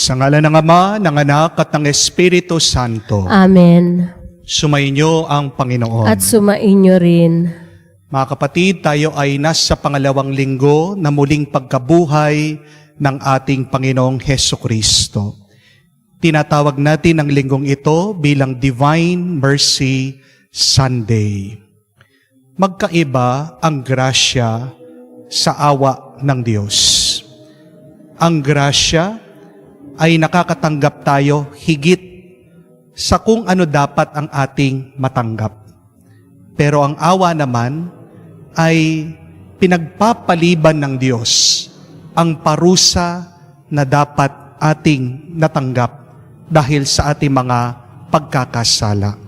Sa ngalan ng Ama, ng Anak, at ng Espiritu Santo. Amen. Sumainyo ang Panginoon. At sumainyo rin. Mga kapatid, tayo ay nasa pangalawang linggo na muling pagkabuhay ng ating Panginoong Hesukristo. Tinatawag natin ang linggong ito bilang Divine Mercy Sunday. Magkaiba ang grasya sa awa ng Diyos. Ang grasya ay nakakatanggap tayo higit sa kung ano dapat ang ating matanggap. Pero ang awa naman ay pinagpapaliban ng Diyos ang parusa na dapat ating natanggap dahil sa ating mga pagkakasala.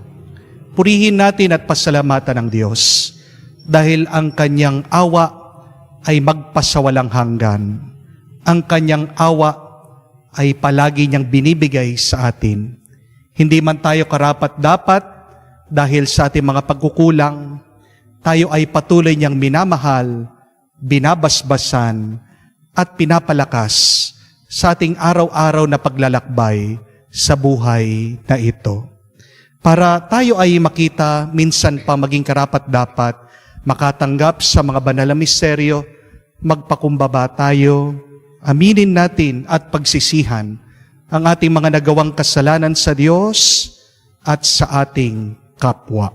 Purihin natin at pasalamatan ng Diyos dahil ang kanyang awa ay magpasawalang hanggan. Ang kanyang awa ay palagi niyang binibigay sa atin. Hindi man tayo karapat-dapat dahil sa ating mga pagkukulang, tayo ay patuloy niyang minamahal, binabasbasan, at pinapalakas sa ating araw-araw na paglalakbay sa buhay na ito. Para tayo ay makita minsan pa maging karapat-dapat, makatanggap sa mga banal na misteryo, magpakumbaba tayo, aminin natin at pagsisihan ang ating mga nagawang kasalanan sa Diyos at sa ating kapwa.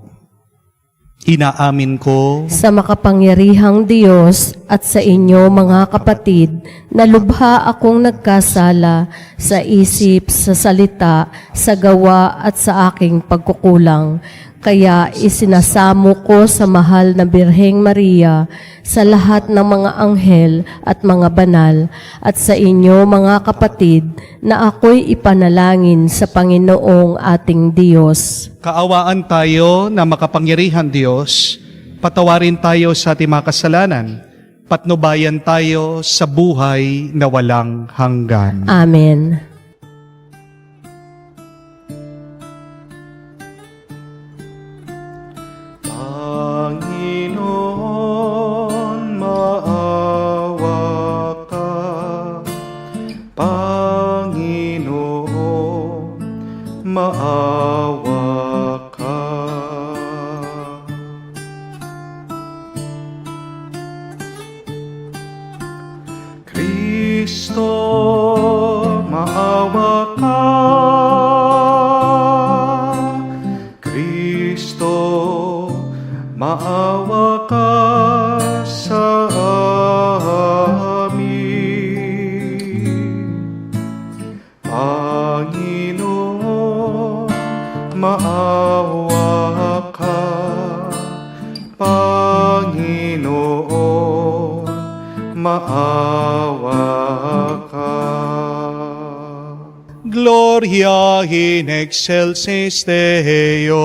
Inaamin ko Sa makapangyarihang Diyos at sa inyo mga kapatid, na lubha akong nagkasala sa isip, sa salita, sa gawa at sa aking pagkukulang. Kaya isinasamo ko sa mahal na Birheng Maria, sa lahat ng mga anghel at mga banal, at sa inyo mga kapatid, na ako'y ipanalangin sa Panginoong ating Diyos. kaawaan tayo na makapangyarihan Diyos, patawarin tayo sa ating mga kasalanan, patnubayan tayo sa buhay na walang hanggan. Amen. Panginoon, maawa ka. Panginoon, maawa ka. Kristo, maawa ka. Kristo, maawa ka sa amin. Panginoon, maawa ka. Panginoon, maawa ka. Gloria in excelsis Deo.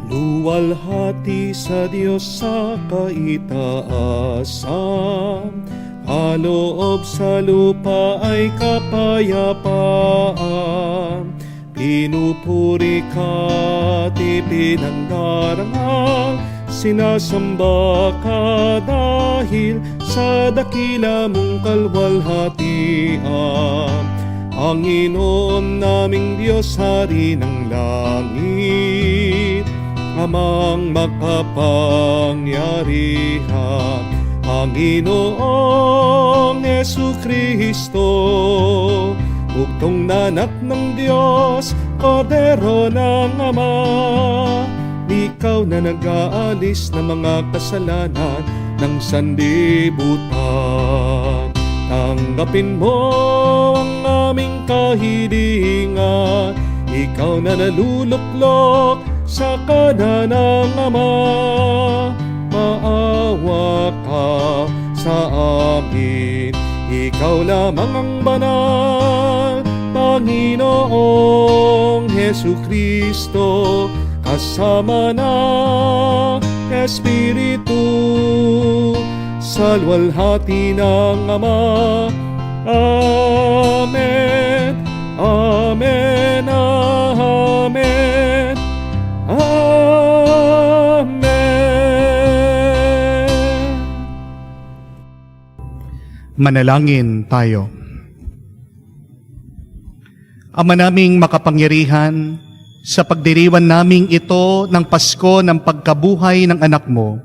Luwalhati sa Diyos sa kaitaasan, kaloob sa lupa ay kapayapaan. Pinupuri ka at ipinandarangal, sinasamba ka dahil sa dakila mong kalwalhatian. Panginoon naming Diyos, Hari ng langit, Amang makapangyarihan, Panginoong Hesukristo, bugtong na anak ng Diyos, Kordero ng Ama. Ikaw na nag-aalis ng mga kasalanan ng sanlibutan. Tanggapin mo ang aming kahilingan, ikaw na naluluklok sa kanan ng Ama. Maawa ka sa amin, ikaw lamang ang banal, Panginoong Hesukristo, kasama ng Espiritu, sa luwalhati ng Ama. Amen. Amen. Manalangin tayo. Ama naming makapangyarihan, sa pagdiriwan naming ito ng Pasko ng pagkabuhay ng anak mo,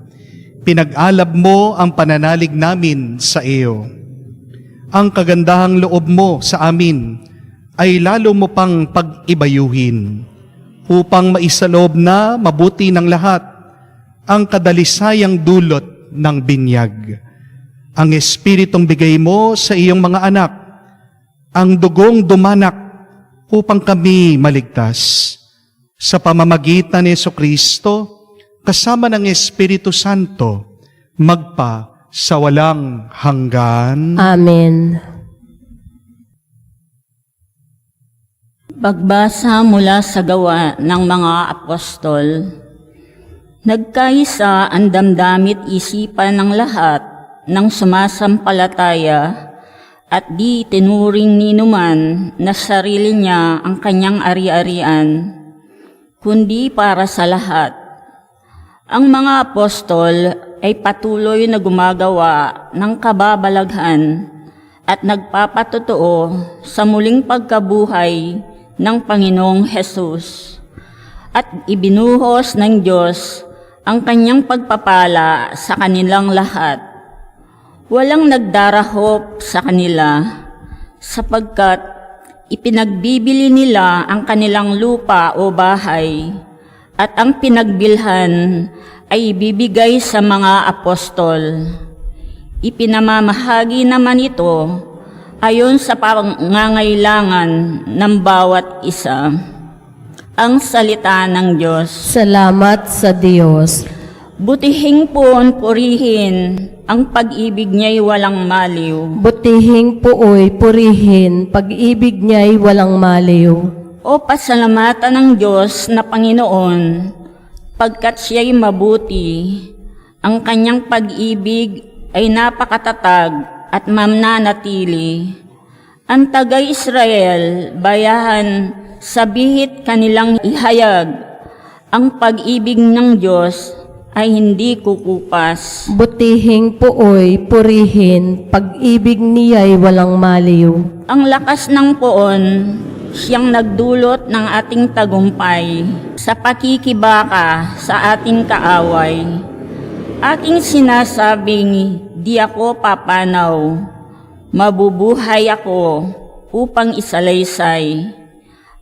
pinag-alab mo ang pananalig namin sa iyo. Ang kagandahang loob mo sa amin ay lalo mo pang pag-ibayuhin upang maisaloob na mabuti ng lahat ang kadalisayang dulot ng binyag. Ang Espiritong bigay mo sa iyong mga anak, ang dugong dumanak upang kami maligtas. Sa pamamagitan ni Jesucristo, kasama ng Espiritu Santo, magpa sa walang hanggan. Amen. Pagbasa mula sa Gawa ng mga Apostol. Nagkaisa ang damdamit isipan ng lahat ng sumasampalataya at di tinuring ni numan na sarili niya ang kanyang ari-arian, kundi para sa lahat. Ang mga apostol ay patuloy na gumagawa ng kababalaghan at nagpapatotoo sa muling pagkabuhay ng Panginoong Hesus, at ibinuhos ng Diyos ang kanyang pagpapala sa kanilang lahat. Walang nagdarahop sa kanila, sapagkat ipinagbibili nila ang kanilang lupa o bahay, at ang pinagbilhan ay ibibigay sa mga apostol. Ipinamamahagi naman ito ayon sa pangangailangan ng bawat isa. Ang salita ng Diyos. Salamat sa Diyos. Butihing purihin, ang pag-ibig niya'y walang maliw. Butihing puoy purihin, pag-ibig niya'y walang maliw. O pasalamatan ng Diyos na Panginoon, pagkat siya'y mabuti, ang kanyang pag-ibig ay napakatatag at mamnanatili. Ang taga-Israel, bayahan, sabihit kanilang ihayag, ang pag-ibig ng Diyos ay hindi kukupas. Butihing puoy purihin, pag-ibig niya'y walang maliw. Ang lakas ng poon, siyang nagdulot ng ating tagumpay sa pakikibaka sa ating kaaway. Aking sinasabing, di ako papanaw, mabubuhay ako upang isalaysay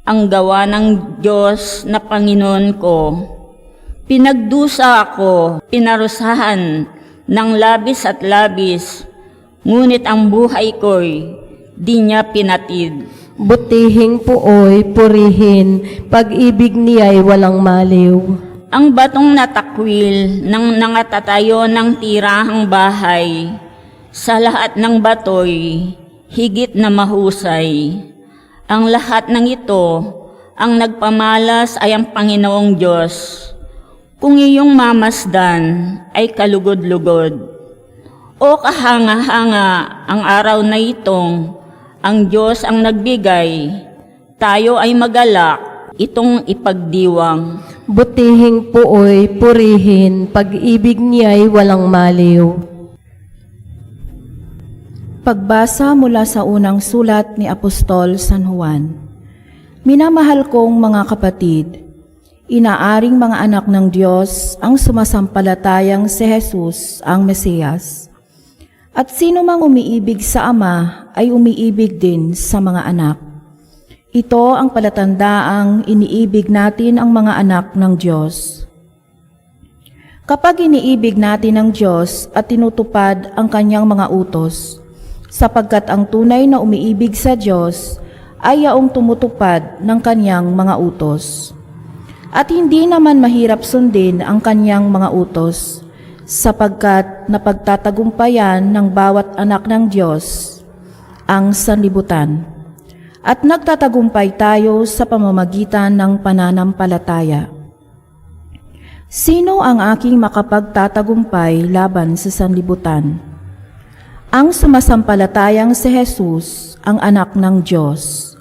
ang gawa ng Diyos na Panginoon ko. Pinagdusa ako, pinarusahan ng labis at labis, ngunit ang buhay ko'y di niya pinatid. Butihing puoy purihin, pag-ibig niya'y walang maliw. Ang batong natakwil ng nangatatayo ng tirahang bahay, sa lahat ng batoy, higit na mahusay. Ang lahat ng ito, ang nagpamalas ay ang Panginoong Diyos. Kung iyong mamasdan ay kalugod-lugod. O kahanga-hanga ang araw na itong ang Diyos ang nagbigay, tayo ay magalak, itong ipagdiwang. Butihing puoy purihin, pag-ibig niya'y walang maliw. Pagbasa mula sa unang sulat ni Apostol San Juan. Minamahal kong mga kapatid, inaaring mga anak ng Diyos ang sumasampalatayang si Jesus ang Mesiyas. At sino mang umiibig sa Ama ay umiibig din sa mga anak. Ito ang palatandaang iniibig natin ang mga anak ng Diyos. Kapag iniibig natin ang Diyos at tinutupad ang kanyang mga utos, sapagkat ang tunay na umiibig sa Diyos ay yaong tumutupad ng kanyang mga utos. At hindi naman mahirap sundin ang kanyang mga utos, sapagkat napagtatagumpayan ng bawat anak ng Diyos ang sanlibutan. At nagtatagumpay tayo sa pamamagitan ng pananampalataya. Sino ang aking makapagtatagumpay laban sa sanlibutan? Ang sumasampalatayang si Jesus, ang anak ng Diyos.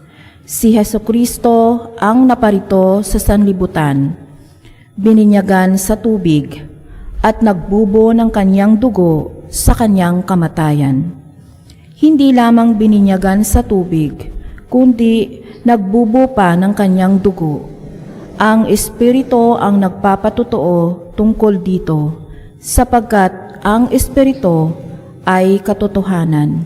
Si Jesucristo ang naparito sa sanlibutan, bininyagan sa tubig, at nagbubo ng kanyang dugo sa kanyang kamatayan. Hindi lamang bininyagan sa tubig, kundi nagbubo pa ng kanyang dugo. Ang Espiritu ang nagpapatotoo tungkol dito, sapagkat ang Espiritu ay katotohanan.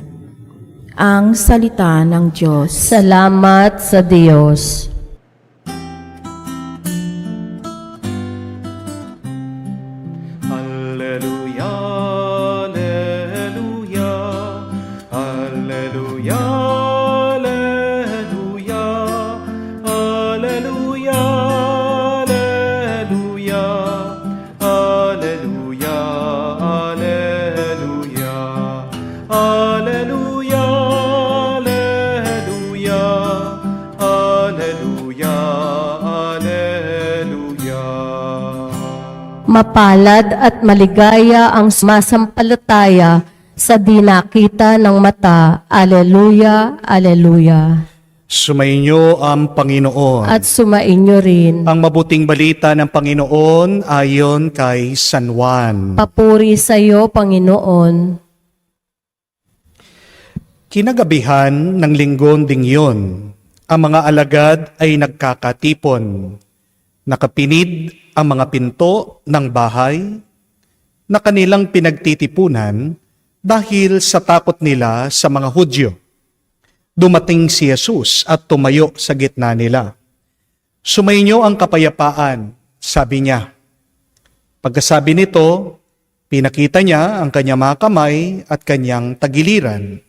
Ang salita ng Diyos. Salamat sa Diyos. Alleluia, alleluia, alleluia, alleluia, alleluia, alleluia, alleluia, alleluia, alleluia, alleluia, alleluia, alleluia. Mapalad at maligaya ang sumasampalataya sa di nakita ng mata. Aleluya, aleluya. Sumainyo ang Panginoon. At sumainyo rin. Ang mabuting balita ng Panginoon ayon kay San Juan. Papuri sa iyo, Panginoon. Kinagabihan ng linggon ding yun, ang mga alagad ay nagkakatipon. Nakapinid ang mga pinto ng bahay na kanilang pinagtitipunan dahil sa takot nila sa mga Hudyo. Dumating si Jesus at tumayo sa gitna nila. Sumainyo ang kapayapaan, sabi niya. Pagkasabi nito, pinakita niya ang kanyang mga kamay at kanyang tagiliran.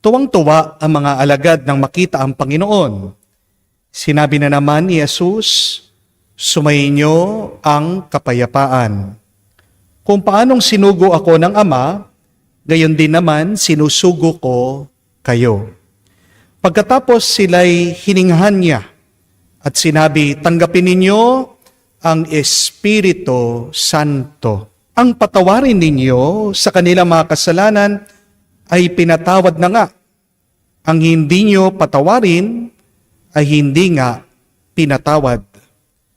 Tuwang-tuwa ang mga alagad nang makita ang Panginoon. Sinabi na naman ni Jesus, sumainyo ang kapayapaan. Kung paanong sinugo ako ng Ama, gayon din naman sinusugo ko kayo. Pagkatapos sila'y hininghan niya at sinabi, tanggapin ninyo ang Espiritu Santo. Ang patawarin ninyo sa kanilang mga kasalanan ay pinatawad na nga. Ang hindi nyo patawarin ay hindi nga pinatawad.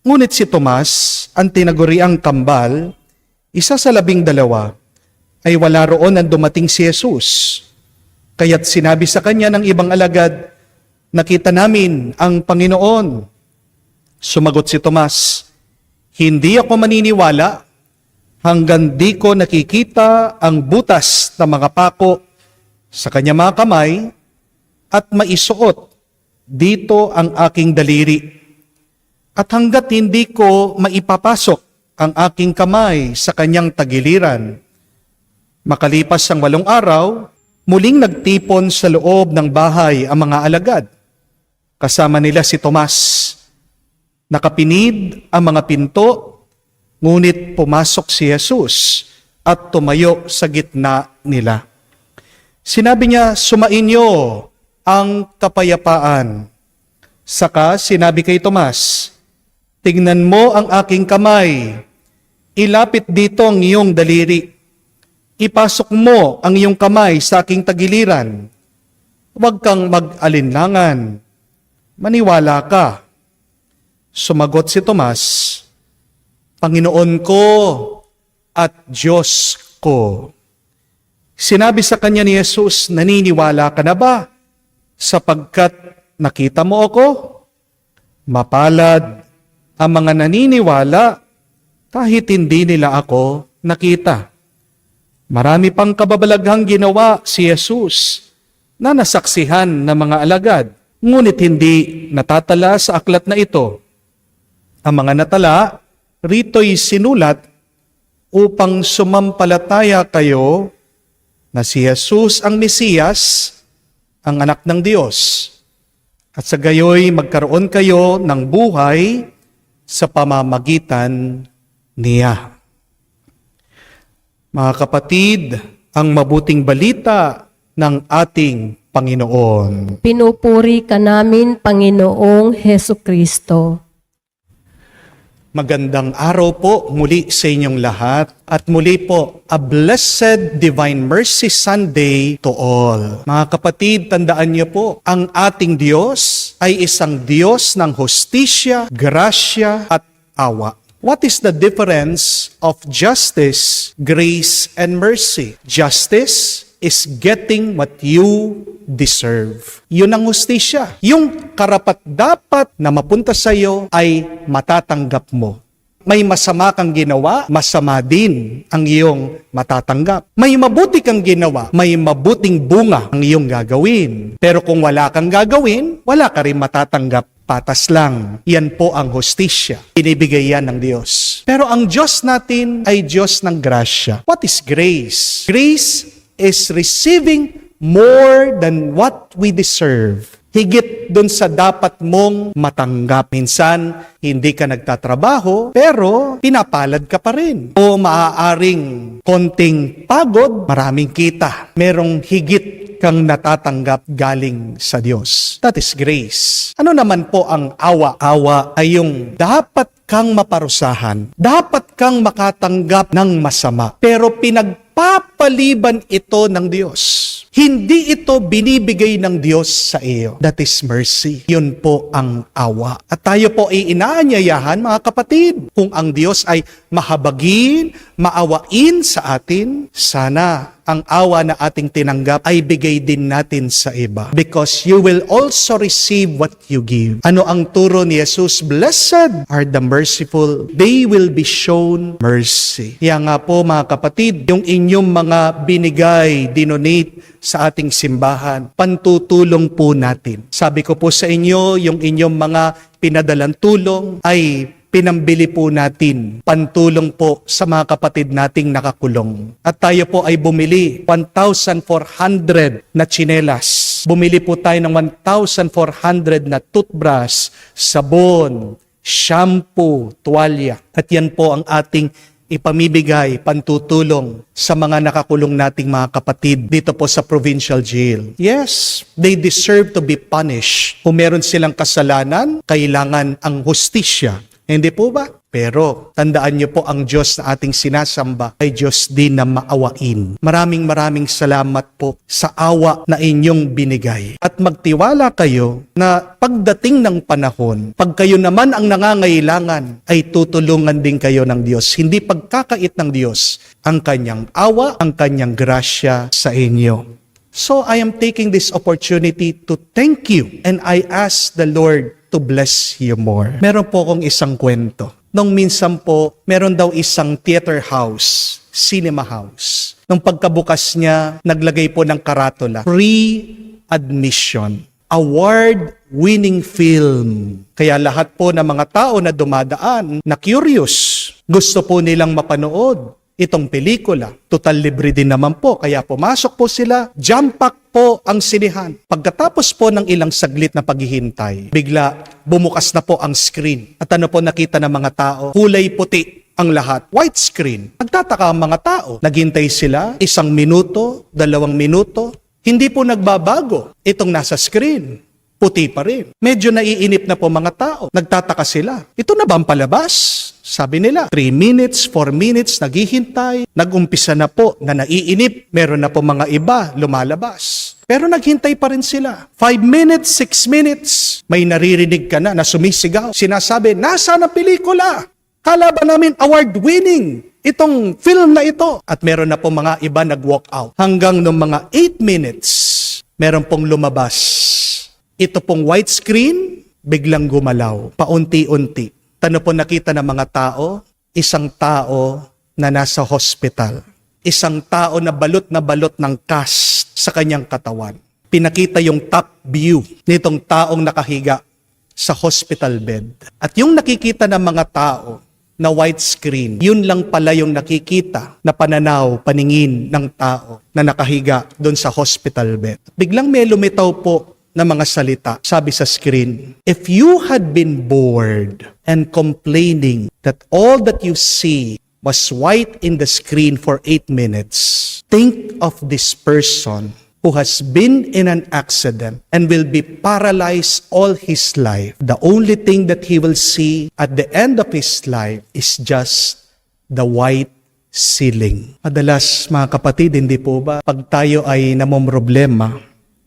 Ngunit si Tomas, ang tinaguriang kambal, isa sa 12, ay wala roon nang dumating si Jesus. Kaya't sinabi sa kanya ng ibang alagad, nakita namin ang Panginoon. Sumagot si Tomas, hindi ako maniniwala hanggang di ko nakikita ang butas ng mga pako sa kanya mga kamay at maisuot dito ang aking daliri. At hanggat hindi ko maipapasok ang aking kamay sa kanyang tagiliran. Makalipas ang 8 araw, muling nagtipon sa loob ng bahay ang mga alagad. Kasama nila si Tomas. Nakapinid ang mga pinto, ngunit pumasok si Jesus at tumayo sa gitna nila. Sinabi niya, sumainyo ang kapayapaan. Saka sinabi kay Tomas, tingnan mo ang aking kamay. Ilapit dito ang iyong daliri. Ipasok mo ang iyong kamay sa aking tagiliran. Huwag kang mag-alinlangan. Maniwala ka. Sumagot si Tomas, Panginoon ko at Diyos ko. Sinabi sa kanya ni Jesus, naniniwala ka na ba sapagkat nakita mo ako? Mapalad ang mga naniniwala kahit hindi nila ako nakita. Marami pang kababalaghang ginawa si Jesus na nasaksihan ng mga alagad, ngunit hindi natatala sa aklat na ito. Ang mga natala, rito'y sinulat upang sumampalataya kayo na si Jesus ang Mesiyas, ang anak ng Diyos, at sa gayoy magkaroon kayo ng buhay sa pamamagitan niya. Mga kapatid, ang mabuting balita ng ating Panginoon. Pinupuri ka namin, Panginoong Hesukristo. Magandang araw po muli sa inyong lahat at muli po a blessed Divine Mercy Sunday to all. Mga kapatid, tandaan niyo po, ang ating Diyos ay isang Diyos ng hustisya, grasya at awa. What is the difference of justice, grace, and mercy? Justice is getting what you deserve. Yun ang hustisya. Yung karapat-dapat na mapunta sa iyo ay matatanggap mo. May masama kang ginawa, masama din ang iyong matatanggap. May mabuti kang ginawa, may mabuting bunga ang iyong gagawin. Pero kung wala kang gagawin, wala ka rin matatanggap. Patas lang. Yan po ang hustisya. Binibigay yan ng Diyos. Pero ang Diyos natin ay Diyos ng grasya. What is grace? Grace is receiving more than what we deserve. Higit dun sa dapat mong matanggap. Minsan, hindi ka nagtatrabaho, pero pinapalad ka pa rin. O maaaring konting pagod, maraming kita. Merong higit kang natatanggap galing sa Diyos. That is grace. Ano naman po ang awa? Awa ay yung dapat kang maparusahan. Dapat kang makatanggap ng masama. Pero pinagpapaliban ito ng Diyos. Hindi ito binibigay ng Diyos sa iyo. That is mercy. Yun po ang awa. At tayo po ay inaanyayahan, mga kapatid. Kung ang Diyos ay mahabagin, maawain sa atin, sana ang awa na ating tinanggap ay bigay din natin sa iba. Because you will also receive what you give. Ano ang turo ni Jesus? Blessed are the merciful. They will be shown mercy. Kaya nga po, mga kapatid, yung inyong mga binigay, dinonate sa ating simbahan, pantutulong po natin. Sabi ko po sa inyo, yung inyong mga pinadalang tulong ay pinambili po natin, pantulong po sa mga kapatid nating nakakulong. At tayo po ay bumili 1,400 na tsinelas. Bumili po tayo ng 1,400 na toothbrush, sabon, shampoo, tuwalya. At yan po ang ating ipamibigay, pantutulong sa mga nakakulong nating mga kapatid dito po sa provincial jail. Yes, they deserve to be punished. Kung meron silang kasalanan, kailangan ang hustisya. Hindi po ba? Pero tandaan niyo po, ang Diyos na ating sinasamba ay Diyos din na maawain. Maraming salamat po sa awa na inyong binigay. At magtiwala kayo na pagdating ng panahon, pag kayo naman ang nangangailangan, ay tutulungan din kayo ng Diyos. Hindi pagkakait ng Diyos ang kanyang awa, ang kanyang grasya sa inyo. So I am taking this opportunity to thank you, and I ask the Lord to bless you more. Meron po akong isang kwento. Nung minsan po, meron daw isang theater house, cinema house. Nung pagkabukas niya, naglagay po ng karatula, free admission, award-winning film. Kaya lahat po ng mga tao na dumadaan, na curious, gusto po nilang mapanood itong pelikula. Total libre din naman po, kaya pumasok po sila, jump pack po ang sinihan. Pagkatapos po ng ilang saglit na paghihintay, bigla bumukas na po ang screen. At ano po nakita ng mga tao? Kulay puti ang lahat. White screen. Nagtataka ang mga tao. Naghintay sila 1 minuto, 2 minuto. Hindi po nagbabago itong nasa screen. Puti pa rin. Medyo naiinip na po mga tao. Nagtataka sila. Ito na ba ang palabas? Sabi nila, 3 minutes, 4 minutes, naghihintay. Nag-umpisa na po na naiinip. Meron na po mga iba lumalabas. Pero naghintay pa rin sila. 5 minutes, 6 minutes. May naririnig ka na sumisigaw. Sinasabi, nasaan ang pelikula? Kala ba namin award-winning itong film na ito? At meron na po mga iba nag-walk out. Hanggang nung mga 8 minutes, meron pong lumabas. Ito pong white screen, biglang gumalaw. Paunti-unti. Tano po nakita ng mga tao? Isang tao na nasa hospital. Isang tao na balot ng cast sa kanyang katawan. Pinakita yung top view nitong taong nakahiga sa hospital bed. At yung nakikita ng mga tao na white screen, yun lang pala yung nakikita na pananaw, paningin ng tao na nakahiga doon sa hospital bed. Biglang may lumitaw po na mga salita. Sabi sa screen, if you had been bored and complaining that all that you see was white in the screen for 8 minutes, think of this person who has been in an accident and will be paralyzed all his life. The only thing that he will see at the end of his life is just the white ceiling. Madalas, mga kapatid, hindi po ba? Pag tayo ay namomroblema,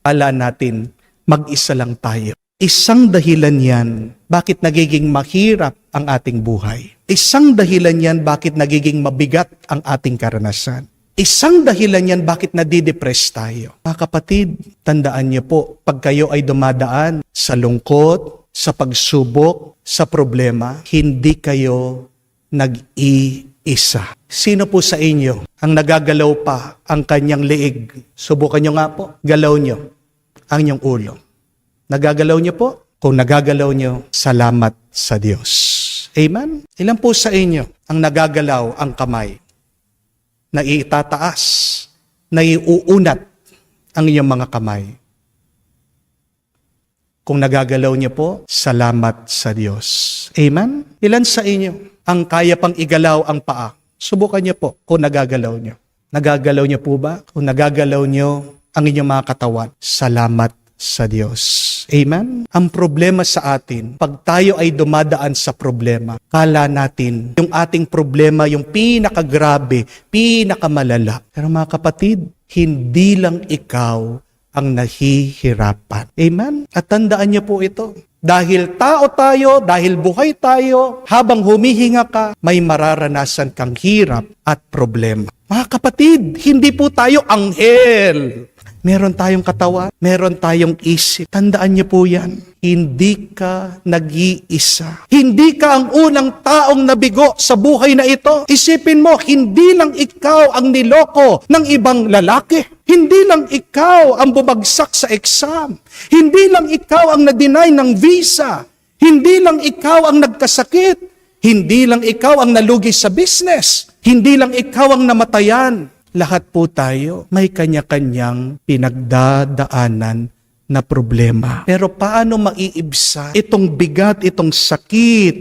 ala natin, mag-isa lang tayo. Isang dahilan yan, bakit nagiging mahirap ang ating buhay. Isang dahilan yan, bakit nagiging mabigat ang ating karanasan. Isang dahilan yan bakit nadidepress tayo. Mga kapatid, tandaan niyo po, pag kayo ay dumadaan sa lungkot, sa pagsubok, sa problema, hindi kayo nag-iisa. Sino po sa inyo ang nagagalaw pa ang kanyang leeg? Subukan nyo nga po, galaw nyo ang inyong ulo. Nagagalaw nyo po? Kung nagagalaw nyo, salamat sa Diyos. Amen? Ilan po sa inyo ang nagagalaw ang kamay? Na itataas, na iuunat ang inyong mga kamay. Kung nagagalaw niyo po, salamat sa Diyos. Amen? Ilan sa inyo ang kaya pang igalaw ang paa? Subukan niyo po kung nagagalaw niyo. Nagagalaw niyo po ba? Kung nagagalaw niyo ang inyong mga katawan, salamat sa Diyos. Amen? Ang problema sa atin, pag tayo ay dumadaan sa problema, kala natin yung ating problema, yung pinakagrabe, pinakamalala. Pero mga kapatid, hindi lang ikaw ang nahihirapan. Amen? At tandaan niyo po ito. Dahil tao tayo, dahil buhay tayo, habang humihinga ka, may mararanasan kang hirap at problema. Mga kapatid, hindi po tayo anghel. Meron tayong katawan, meron tayong isip. Tandaan niyo po yan. Hindi ka nag-iisa. Hindi ka ang unang taong nabigo sa buhay na ito. Isipin mo, hindi lang ikaw ang niloko ng ibang lalaki. Hindi lang ikaw ang bumagsak sa exam. Hindi lang ikaw ang na-deny ng visa. Hindi lang ikaw ang nagkasakit. Hindi lang ikaw ang nalugi sa business. Hindi lang ikaw ang namatayan. Lahat po tayo may kanya-kanyang pinagdadaanan na problema. Pero paano maiibsa itong bigat, itong sakit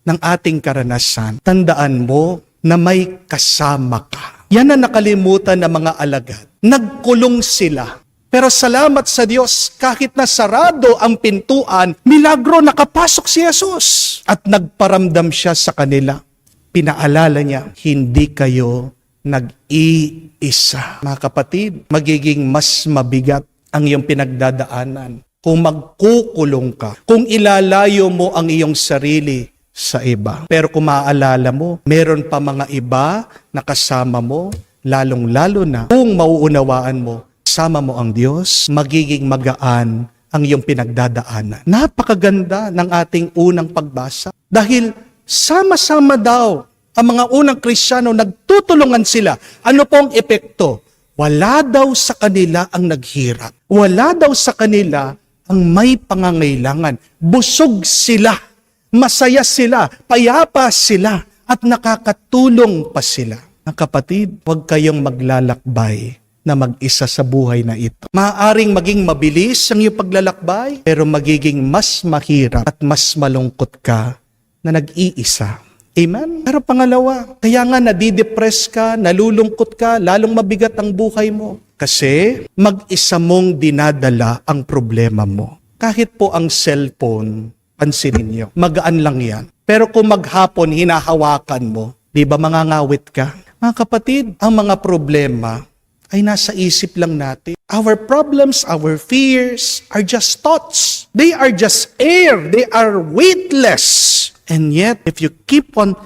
ng ating karanasan? Tandaan mo na may kasama ka. Yan ang nakalimutan ng mga alagad. Nagkulong sila. Pero salamat sa Diyos, kahit na sarado ang pintuan, milagro nakapasok si Jesus. At nagparamdam siya sa kanila. Pinaalala niya, hindi kayo nag-iisa. Mga kapatid, magiging mas mabigat ang iyong pinagdadaanan kung magkukulong ka, kung ilalayo mo ang iyong sarili sa iba. Pero kung maaalala mo, meron pa mga iba na kasama mo, lalong-lalo na kung mauunawaan mo, kasama mo ang Diyos, magiging magaan ang iyong pinagdadaanan. Napakaganda ng ating unang pagbasa dahil sama-sama daw ang mga unang Kristiyano, nagtutulungan sila. Ano pong epekto? Wala daw sa kanila ang naghirap. Wala daw sa kanila ang may pangangailangan. Busog sila, masaya sila, payapa sila, at nakakatulong pa sila. Ang kapatid, huwag kayong maglalakbay na mag-isa sa buhay na ito. Maaaring maging mabilis ang iyong paglalakbay, pero magiging mas mahirap at mas malungkot ka na nag-iisa. Amen? Pero pangalawa, kaya nga nadidepress ka, nalulungkot ka, lalong mabigat ang buhay mo. Kasi mag-isa mong dinadala ang problema mo. Kahit po ang cellphone, pansinin nyo, magaan lang yan. Pero kung maghapon hinahawakan mo, di ba mangangawit ka? Mga kapatid, ang mga problema ay nasa isip lang natin. Our problems, our fears are just thoughts. They are just air. They are weightless. And yet, if you keep on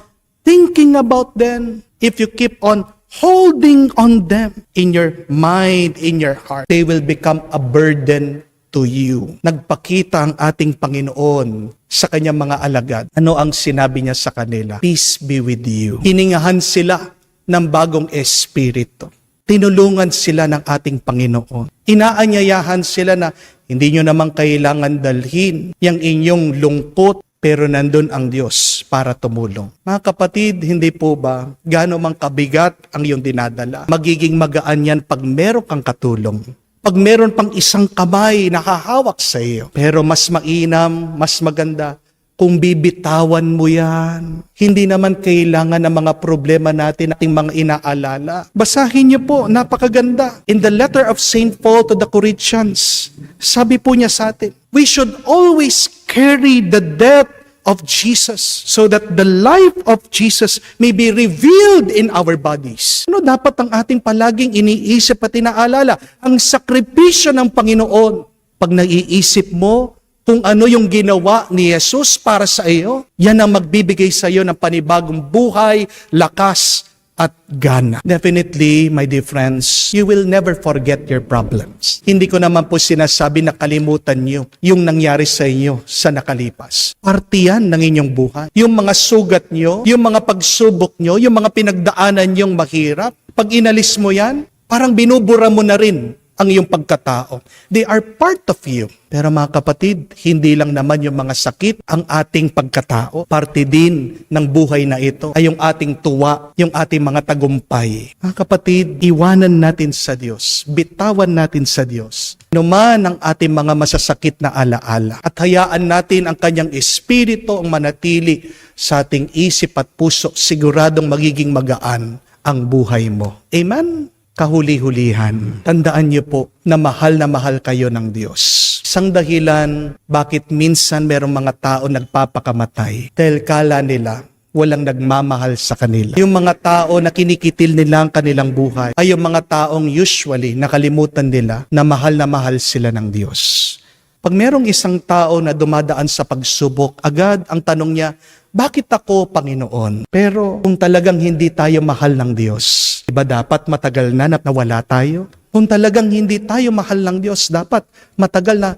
thinking about them, if you keep on holding on them in your mind, in your heart, they will become a burden to you. Nagpakita ang ating Panginoon sa kanyang mga alagad. Ano ang sinabi niya sa kanila? Peace be with you. Hiningahan sila ng bagong espiritu. Tinulungan sila ng ating Panginoon. Inaanyayahan sila na hindi nyo naman kailangan dalhin yung inyong lungkot, pero nandun ang Diyos para tumulong. Mga kapatid, hindi po ba gaano mang kabigat ang iyong dinadala? Magiging magaan yan pag meron kang katulong. Pag meron pang isang kamay na hahawak sa iyo. Pero mas mainam, mas maganda, kung bibitawan mo yan. Hindi naman kailangan ng mga problema natin, ating mga inaalala. Basahin niyo po, napakaganda. In the letter of St. Paul to the Corinthians, sabi po niya sa atin, we should always carry the death of Jesus so that the life of Jesus may be revealed in our bodies. Ano dapat ang ating palaging iniisip at inaalala? Ang sakripisyo ng Panginoon. Pag naiisip mo kung ano yung ginawa ni Jesus para sa iyo, yan ang magbibigay sa iyo ng panibagong buhay, lakas, at gana. Definitely, my dear friends, you will never forget your problems. Hindi ko naman po sinasabi na kalimutan nyo yung nangyari sa inyo sa nakalipas. Parte yan ng inyong buhay. Yung mga sugat nyo, yung mga pagsubok nyo, yung mga pinagdaanan nyong mahirap, pag inalis mo yan, parang binubura mo na rin ang iyong pagkatao. They are part of you. Pero mga kapatid, hindi lang naman yung mga sakit ang ating pagkatao. Parte din ng buhay na ito ay yung ating tuwa, yung ating mga tagumpay. Mga kapatid, iwanan natin sa Diyos. Bitawan natin sa Diyos. Numan ang ating mga masasakit na alaala. At hayaan natin ang Kanyang Espiritu ang manatili sa ating isip at puso. Siguradong magiging magaan ang buhay mo. Amen? Kahuli-hulihan. Tandaan niyo po na mahal kayo ng Diyos. Isang dahilan bakit minsan merong mga tao nagpapakamatay dahil kala nila walang nagmamahal sa kanila. Yung mga tao na kinikitil nila ang kanilang buhay ay yung mga taong usually nakalimutan nila na mahal sila ng Diyos. Pag merong isang tao na dumadaan sa pagsubok, agad ang tanong niya, bakit ako, Panginoon? Pero kung talagang hindi tayo mahal ng Diyos, diba dapat matagal na nawala tayo? Kung talagang hindi tayo mahal ng Diyos, dapat matagal na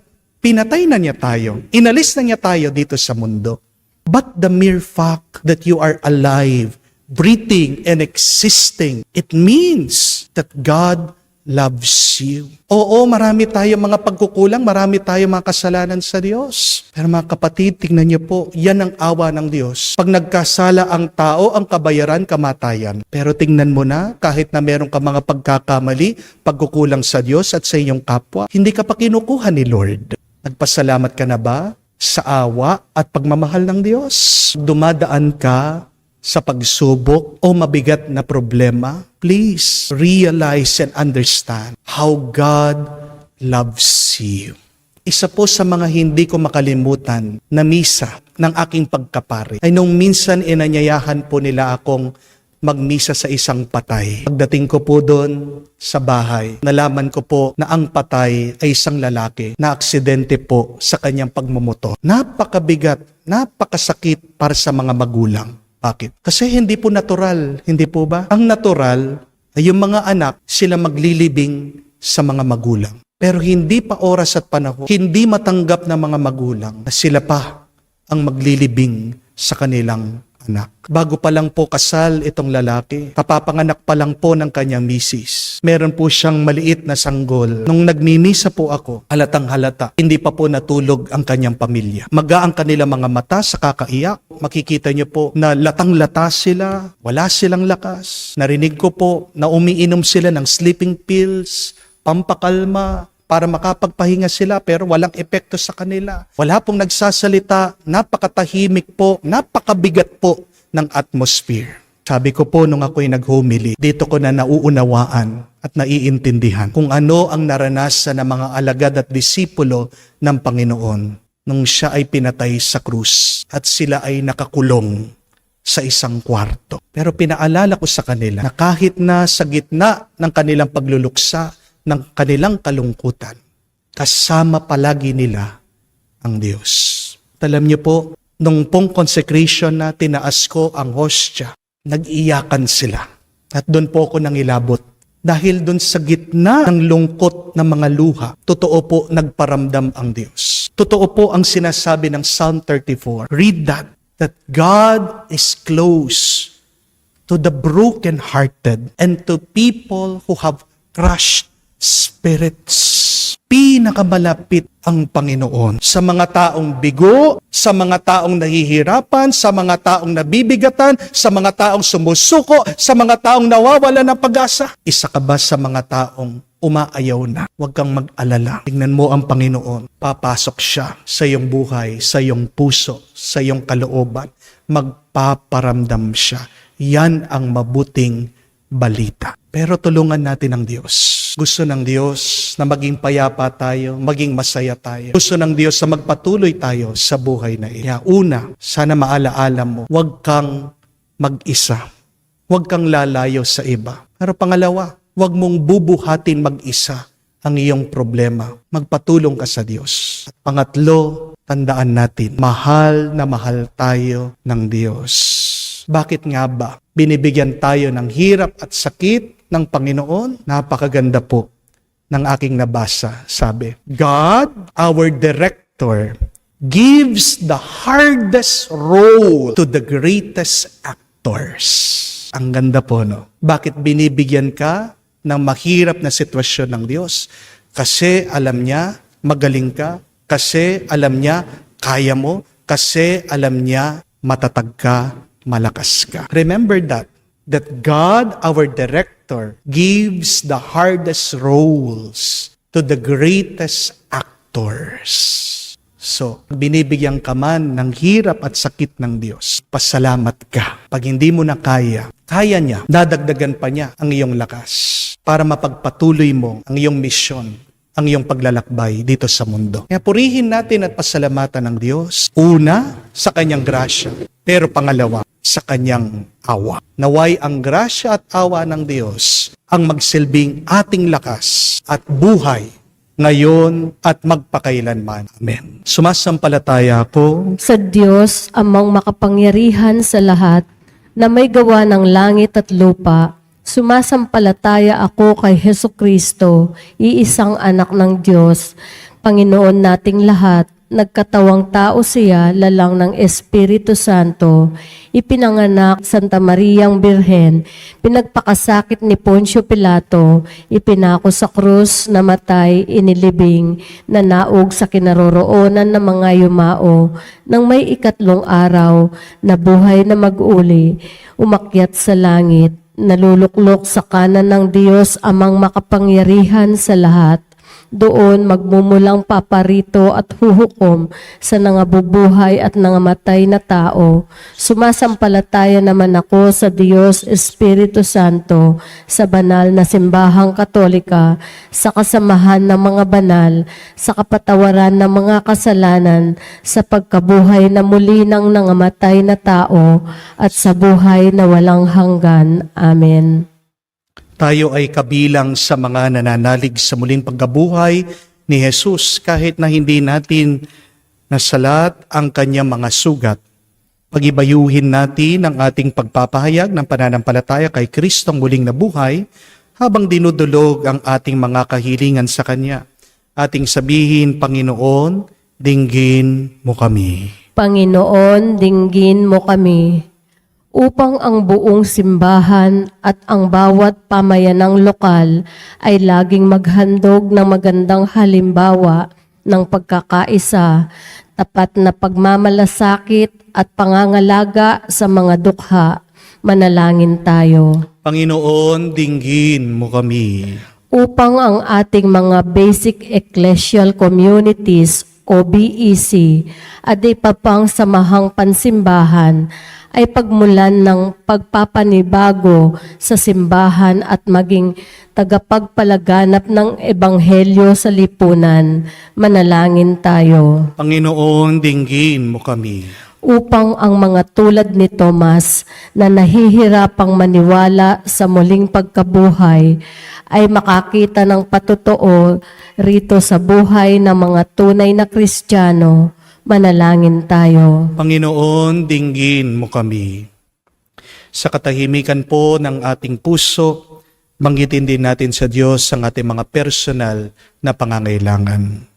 pinatay na niya tayo. Inalis na niya tayo dito sa mundo. But the mere fact that you are alive, breathing and existing, it means that God loves you. Oo, marami tayo mga pagkukulang, marami tayo mga kasalanan sa Diyos. Pero mga kapatid, tingnan niyo po, yan ang awa ng Diyos. Pag nagkasala ang tao, ang kabayaran, kamatayan. Pero tingnan mo na, kahit na meron ka mga pagkakamali, pagkukulang sa Diyos at sa iyong kapwa, hindi ka pa kinukuha ni Lord. Nagpasalamat ka na ba sa awa at pagmamahal ng Diyos? Dumadaan ka sa pagsubok o mabigat na problema, please realize and understand how God loves you. Isa po sa mga hindi ko makalimutan na misa ng aking pagkapari ay nung minsan inanyayahan po nila akong magmisa sa isang patay. Pagdating ko po doon sa bahay, nalaman ko po na ang patay ay isang lalaki na aksidente po sa kanyang pagmumotor. Napakabigat, napakasakit para sa mga magulang. Bakit? Kasi hindi po natural, hindi po ba? Ang natural ay yung mga anak, sila maglilibing sa mga magulang. Pero hindi pa oras at panahon, hindi matanggap ng mga magulang na sila pa ang maglilibing sa kanilang anak. Bago pa lang po kasal itong lalaki, kapapanganak pa lang po ng kanyang misis. Meron po siyang maliit na sanggol. Nung nagmimisa po ako, halatang halata, hindi pa po natulog ang kanyang pamilya. Maga ang kanilang mga mata sa kakaiyak. Makikita niyo po na latang-lata sila, wala silang lakas. Narinig ko po na umiinom sila ng sleeping pills, pampakalma, para makapagpahinga sila pero walang epekto sa kanila. Wala pong nagsasalita, napakatahimik po, napakabigat po ng atmosphere. Sabi ko po nung ako'y nag-homily, dito ko na nauunawaan at naiintindihan kung ano ang naranasan ng mga alagad at disipulo ng Panginoon nung siya ay pinatay sa krus at sila ay nakakulong sa isang kwarto. Pero pinaalala ko sa kanila na kahit na sa gitna ng kanilang pagluluksa, ng kanilang kalungkutan, kasama palagi nila ang Diyos. Alam niyo po, nung pong consecration na tinaas ko ang hostya, nag-iyakan sila. At doon po ako nangilabot. Dahil doon sa gitna ng lungkot ng mga luha, totoo po nagparamdam ang Diyos. Totoo po ang sinasabi ng Psalm 34. Read that God is close to the broken-hearted and to people who have crushed spirits. Pinakamalapit ang Panginoon sa mga taong bigo, sa mga taong nahihirapan, sa mga taong nabibigatan, sa mga taong sumusuko, sa mga taong nawawala ng pag-asa. Isa ka ba sa mga taong umaayaw na? Huwag kang mag-alala. Tingnan mo ang Panginoon. Papasok siya sa iyong buhay, sa iyong puso, sa iyong kalooban. Magpaparamdam siya. Yan ang mabuting balita. Pero tulungan natin ang Diyos. Gusto ng Diyos na maging payapa tayo, maging masaya tayo. Gusto ng Diyos na magpatuloy tayo sa buhay na ito. Una, sana maalaala mo, huwag kang mag-isa. Huwag kang lalayo sa iba. Pero pangalawa, huwag mong bubuhatin mag-isa ang iyong problema. Magpatulong ka sa Diyos. At pangatlo, tandaan natin, mahal na mahal tayo ng Diyos. Bakit nga ba binibigyan tayo ng hirap at sakit ng Panginoon? Napakaganda po ng aking nabasa. Sabi, God, our director, gives the hardest role to the greatest actors. Ang ganda po, no? Bakit binibigyan ka ng mahirap na sitwasyon ng Diyos? Kasi alam niya, magaling ka. Kasi alam niya, kaya mo. Kasi alam niya, matatag ka, malakas ka. Remember that God, our director, gives the hardest roles to the greatest actors. So, binibigyan ka man ng hirap at sakit ng Diyos, pasalamat ka. Pag hindi mo na kaya niya, dadagdagan pa niya ang iyong lakas para mapagpatuloy mo ang iyong misyon, ang iyong paglalakbay dito sa mundo. Kaya purihin natin at pasalamatan ng Diyos. Una, sa kanyang grasya. Pero pangalawa, sa kanyang awa. Naway ang grasya at awa ng Diyos ang magsilbing ating lakas at buhay ngayon at magpakailanman. Amen. Sumasampalataya ako Sa Diyos, amang makapangyarihan sa lahat, na may gawa ng langit at lupa, sumasampalataya ako kay Hesukristo, iisang anak ng Diyos, Panginoon nating lahat, nagkatawang tao siya, lalang ng Espiritu Santo, ipinanganak Santa Mariang Birhen, pinagpakasakit ni Poncio Pilato, ipinako sa krus, namatay, inilibing, nanaog sa kinaroroonan ng mga yumao, nang may ikatlong araw, nabuhay na mag-uli, umakyat sa langit, naluluklok sa kanan ng Diyos amang makapangyarihan sa lahat. Doon magmumulang paparito at huhukom sa nangabubuhay at nangamatay na tao. Sumasampalataya naman ako sa Diyos Espiritu Santo, sa banal na simbahang katolika, sa kasamahan ng mga banal, sa kapatawaran ng mga kasalanan, sa pagkabuhay na muli ng nangamatay na tao, at sa buhay na walang hanggan. Amen. tayo ay kabilang sa mga nananalig sa muling pagkabuhay ni Jesus kahit na hindi natin nasalat ang kanyang mga sugat. Pagibayuhin natin ang ating pagpapahayag ng pananampalataya kay Kristong muling nabuhay habang dinudulog ang ating mga kahilingan sa Kanya. Ating sabihin, Panginoon, dinggin mo kami. Panginoon, dinggin mo kami, upang ang buong simbahan at ang bawat pamayanang lokal ay laging maghandog ng magandang halimbawa ng pagkakaisa, tapat na pagmamalasakit at pangangalaga sa mga dukha. Manalangin tayo. Panginoon, dinggin mo kami. Upang ang ating mga basic ecclesial communities o BEC at ipapang samahang pansimbahan ay pagmulan ng pagpapanibago sa simbahan at maging tagapagpalaganap ng ebanghelyo sa lipunan. Manalangin tayo. Panginoon, dinggin mo kami. Upang ang mga tulad ni Tomas na nahihirapang maniwala sa muling pagkabuhay ay makakita ng patotoo rito sa buhay ng mga tunay na Kristiyano. Manalangin tayo. Panginoon, dinggin mo kami. Sa katahimikan po ng ating puso, banggitin din natin sa Diyos ang ating mga personal na pangangailangan.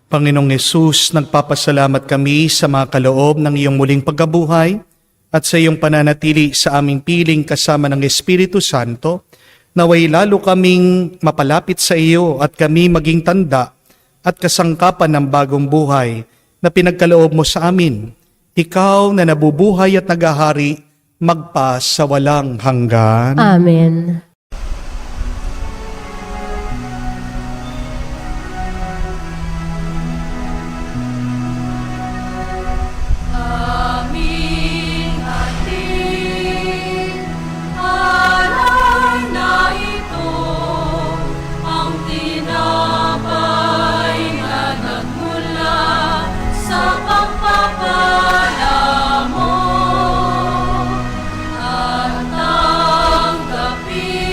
Panginoong Hesus, nagpapasalamat kami sa mga kaloob ng iyong muling pagkabuhay at sa iyong pananatili sa aming piling kasama ng Espiritu Santo, naway lalo kaming mapalapit sa iyo at kami maging tanda at kasangkapan ng bagong buhay na pinagkaloob mo sa amin. Ikaw na nabubuhay at nagahari, magpa sa walang hanggan. Amen. At tanggapin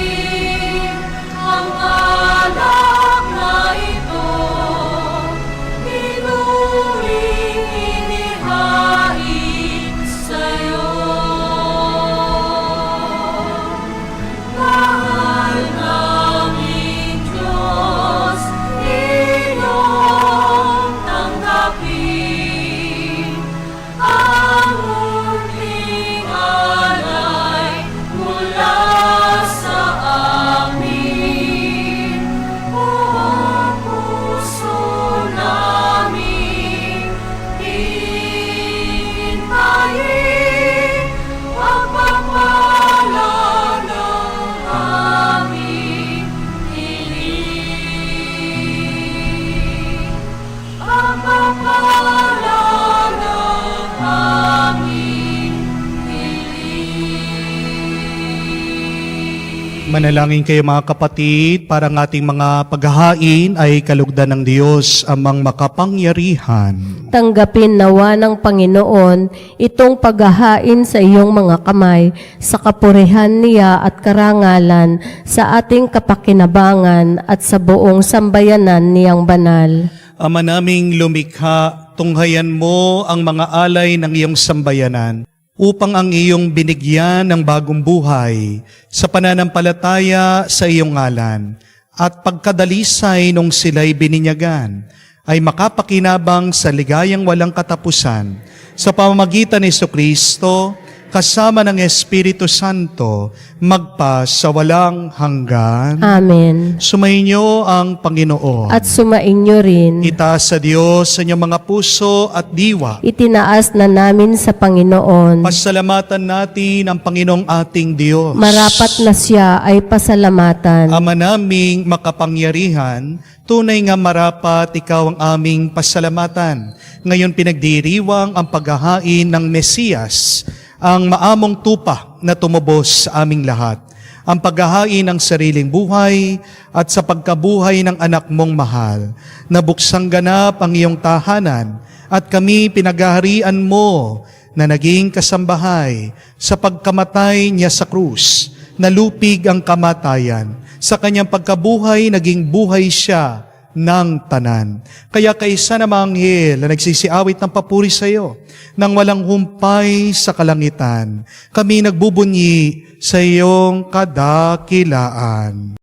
Manalangin kayo mga kapatid, para ang ating mga paghahain ay kalugdan ng Diyos amang makapangyarihan. Tanggapin nawa ng Panginoon itong paghahain sa iyong mga kamay sa kapurihan niya at karangalan sa ating kapakinabangan at sa buong sambayanan niyang banal. Ama naming lumikha, tunghayan mo ang mga alay ng iyong sambayanan upang ang iyong binigyan ng bagong buhay sa pananampalataya sa iyong ngalan at pagkadalisay nung sila'y bininyagan ay makapakinabang sa ligayang walang katapusan sa pamamagitan ni Jesucristo kasama ng Espiritu Santo magpa sa walang hanggan. Amen. Sumainyo ang Panginoon. At sumainyo rin. Itaas sa Diyos sa inyong mga puso at diwa. Itinaas na namin sa Panginoon. Pasalamatan natin ang Panginoong ating Diyos. Marapat na siya ay pasalamatan. Ama naming makapangyarihan, tunay nga marapat ikaw ang aming pasalamatan. Ngayon pinagdiriwang ang paghahain ng Mesiyas, ang maamong tupa na tumubos sa aming lahat, ang paghahain ng sariling buhay at sa pagkabuhay ng anak mong mahal. Nabuksang ganap ang iyong tahanan at kami pinaghaharian mo na naging kasambahay sa pagkamatay niya sa krus. Nalupig ang kamatayan. Sa kanyang pagkabuhay, naging buhay siya ng tanan. Kaya kaisa na mga anghel na nagsisiawit ng papuri sa iyo, nang walang humpay sa kalangitan, kami nagbubunyi sa iyong kadakilaan.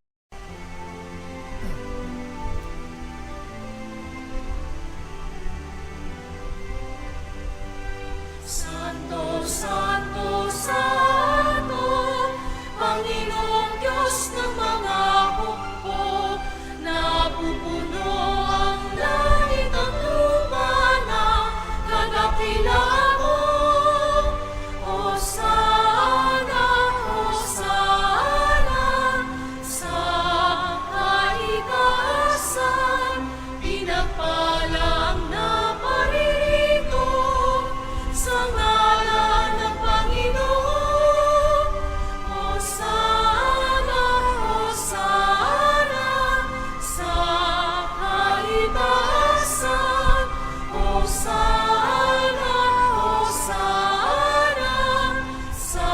Santo, Santo, Santo, Panginoong Diyos ng mga hukbo, napupuno ang langit at lupa ng kadakilaan mo. Hosana, Hosana, sa kaitaasan, pinagpala ang naparirito sa ngalan ng Panginoon. Hosana, Hosana, sa kaitaasan. Hosana, Hosana, sa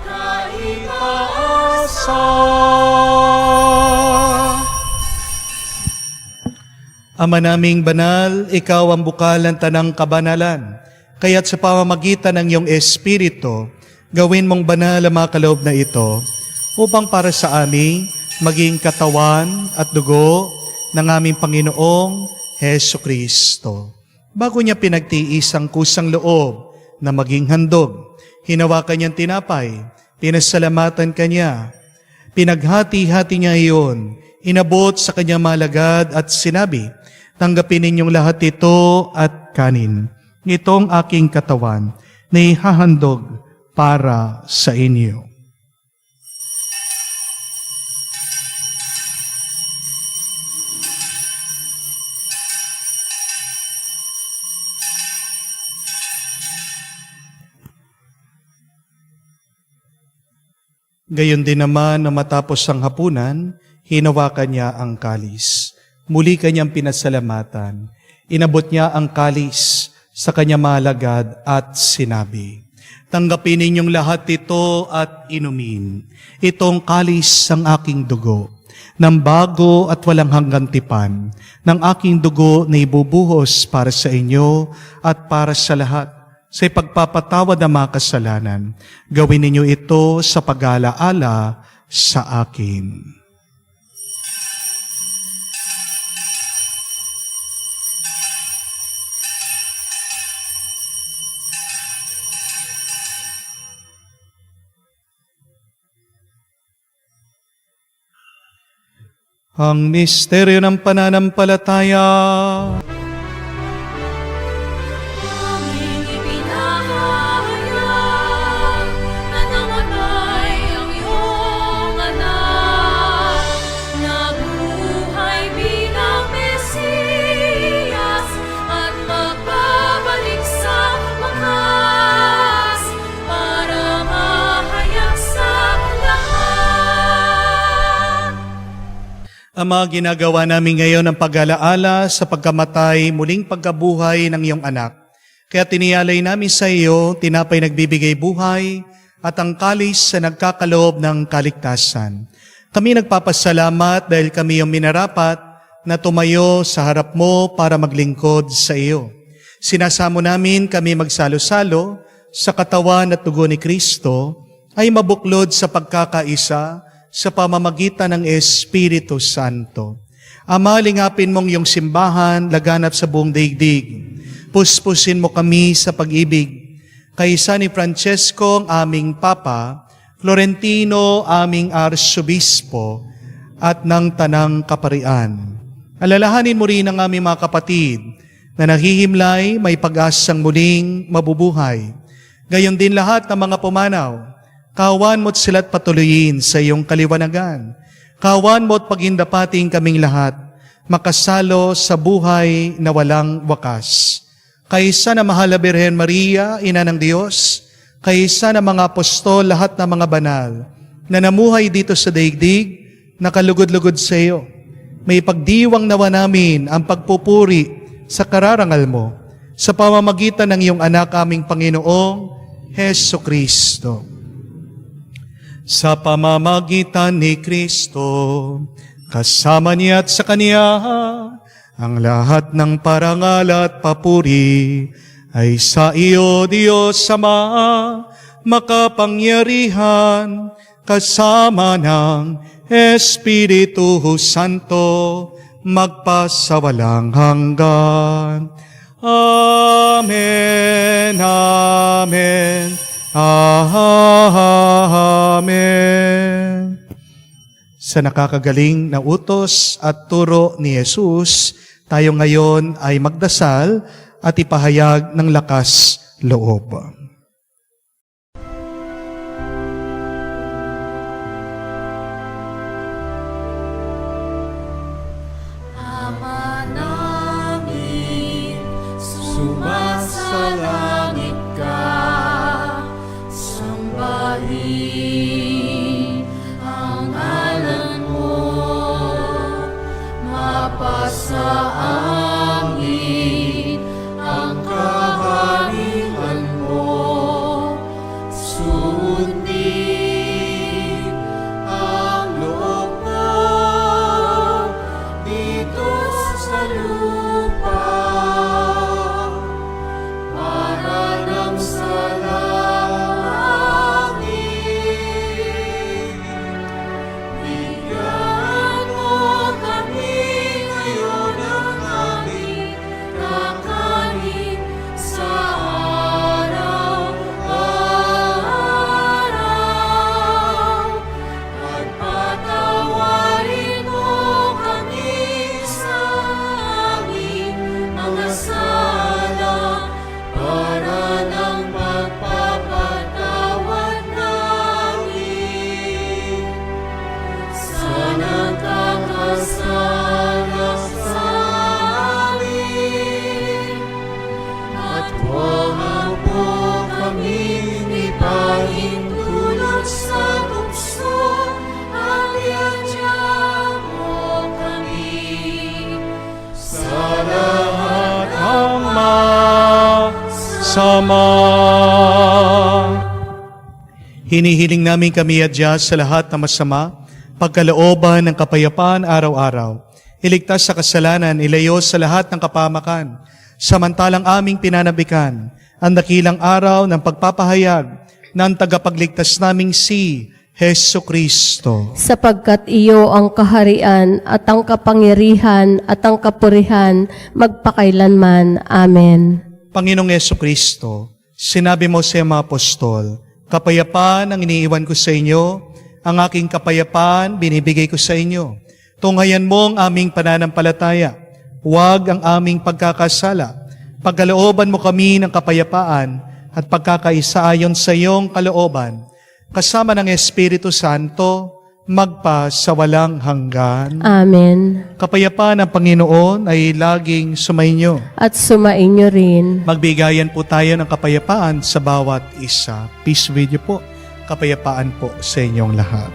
kaitaasan. Ama naming banal, ikaw ang bukal ng tanang kabanalan. Kaya't sa pamamagitan ng iyong Espiritu, gawin mong banal ang mga kaloob na ito upang para sa amin maging katawan at dugo ng aming Panginoong Hesu Kristo. Bago niya pinagtiis ang kusang loob na maging handog, hinawakan niyang tinapay, pinasalamatan kanya, pinaghati-hati niya iyon, inabot sa kanyang malagad at sinabi, tanggapin ninyong lahat ito at kanin. Itong aking katawan na ihahandog para sa inyo. Gayon din naman na matapos ang hapunan, hinawakan niya ang kalis. Muli kanyang pinasalamatan. Inabot niya ang kalis sa kanyang malagad at sinabi, tanggapin ninyong lahat ito at inumin. Itong kalis ang aking dugo, ng bago at walang hanggang tipan, ng aking dugo na ibubuhos para sa inyo at para sa lahat, sa ipagpapatawad ng mga kasalanan. Gawin ninyo ito sa pag-alaala sa akin. Ang misteryo ng pananampalataya. Aming ipinahayag na namatay ang iyong anak, nabuhay bilang Mesiyas at magbabalik sa wakas para mahayag sa lahat. Ama, ginagawa namin ngayon ang pag-alaala sa pagkamatay, muling pagkabuhay ng iyong anak. Kaya tiniyalay namin sa iyo, tinapay nagbibigay buhay, at ang kalis sa nagkakaloob ng kaligtasan. Kami nagpapasalamat dahil kami yung minarapat na tumayo sa harap mo para maglingkod sa iyo. Sinasamo namin kami magsalo-salo sa katawan at dugo ni Kristo ay mabuklod sa pagkakaisa sa pamamagitan ng Espiritu Santo. Ama, lingapin mong iyong simbahan, laganap sa buong daigdig. Puspusin mo kami sa pag-ibig. Kaysa ni Francesco, ang aming Papa, Florentino, aming Arsobispo, at ng Tanang Kaparian. Alalahanin mo rin ang aming mga kapatid na naghihimlay, may pag-asang muling mabubuhay. Gayon din lahat ng mga pumanaw. Kawan mo't sila't patuloyin sa iyong kaliwanagan. Kawan mo't pagindapating kaming lahat, makasalo sa buhay na walang wakas. Kaysa na mahal na Birhen Maria, Ina ng Diyos, kaysa na mga apostol, lahat ng mga banal, na namuhay dito sa daigdig, nakalugod-lugod sa iyo. May pagdiwang nawa namin ang pagpupuri sa kararangal mo, sa pamamagitan ng iyong anak aming Panginoong Heso Kristo. Sa pamamagitan ni Kristo, kasama niya at sa Kanya, ang lahat ng parangal at papuri ay sa iyo, Diyos Ama, makapangyarihan, kasama ng Espiritu Santo, magpasawalang hanggan. Amen, Amen, Amen. Sa nakakagaling na utos at turo ni Jesus, tayo ngayon ay magdasal at ipahayag ng lakas loob. Ama namin, sumasalangit ka, sambahin ang ngalan mo, mapasa amin ang kaharian mo, sundin ang loob mo dito sa lupa, para lang sa langit. Bigyan mo kami ngayon ng aming kakanin sa araw-araw, at patawarin mo kami sa aming mga sala, para ng pagpapatawad namin sa nagkakasala sa amin. At huwag mo kaming ipahintulot sa tukso, at iadya mo kami sa lahat ng Sama. Hinihiling namin kami adya sa lahat ng masama, pagkalooban ng kapayapaan araw-araw. Iligtas sa kasalanan, ilayo sa lahat ng kapamakan. Samantalang aming pinanabikan ang dakilang araw ng pagpapahayag ng tagapagligtas naming si Heso Kristo. Sapagkat iyo ang kaharian at ang kapangyarihan at ang kapurihan magpakailanman. Amen. Panginoong Heso Kristo, sinabi mo sa mga apostol, kapayapaan ang iniiwan ko sa inyo, ang aking kapayapaan binibigay ko sa inyo. Tunghayan mo ang aming pananampalataya, huwag ang aming pagkakasala. Pagkalooban mo kami ng kapayapaan at pagkakaisa ayon sa iyong kalooban, kasama ng Espiritu Santo, magpa sa walang hanggan. Amen. Kapayapaan ng Panginoon ay laging sumainyo. At sumainyo rin. Magbigayan po tayo ng kapayapaan sa bawat isa. Peace with you po. Kapayapaan po sa inyong lahat.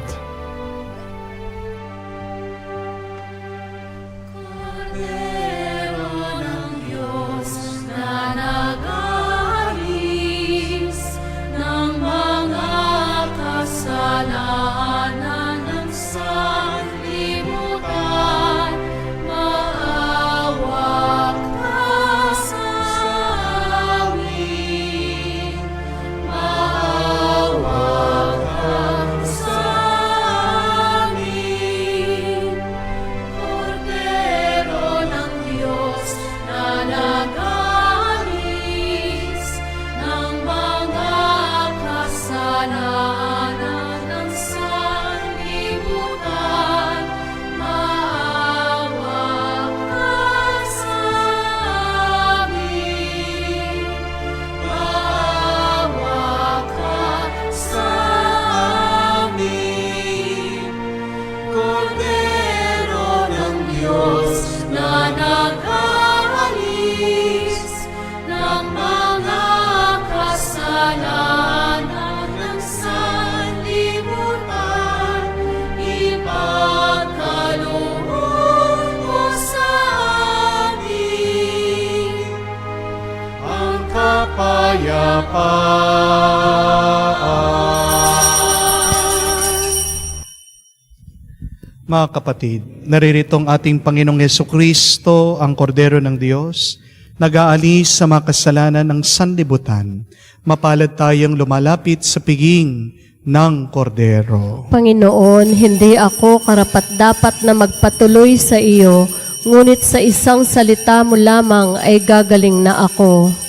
Mga kapatid, nariritong ating Panginoong Hesukristo, ang Kordero ng Diyos, nag-aalis sa mga kasalanan ng sanlibutan. Mapalad tayong lumalapit sa piging ng Kordero. Panginoon, hindi ako karapat-dapat na magpatuloy sa iyo, ngunit sa isang salita mo lamang ay gagaling na ako.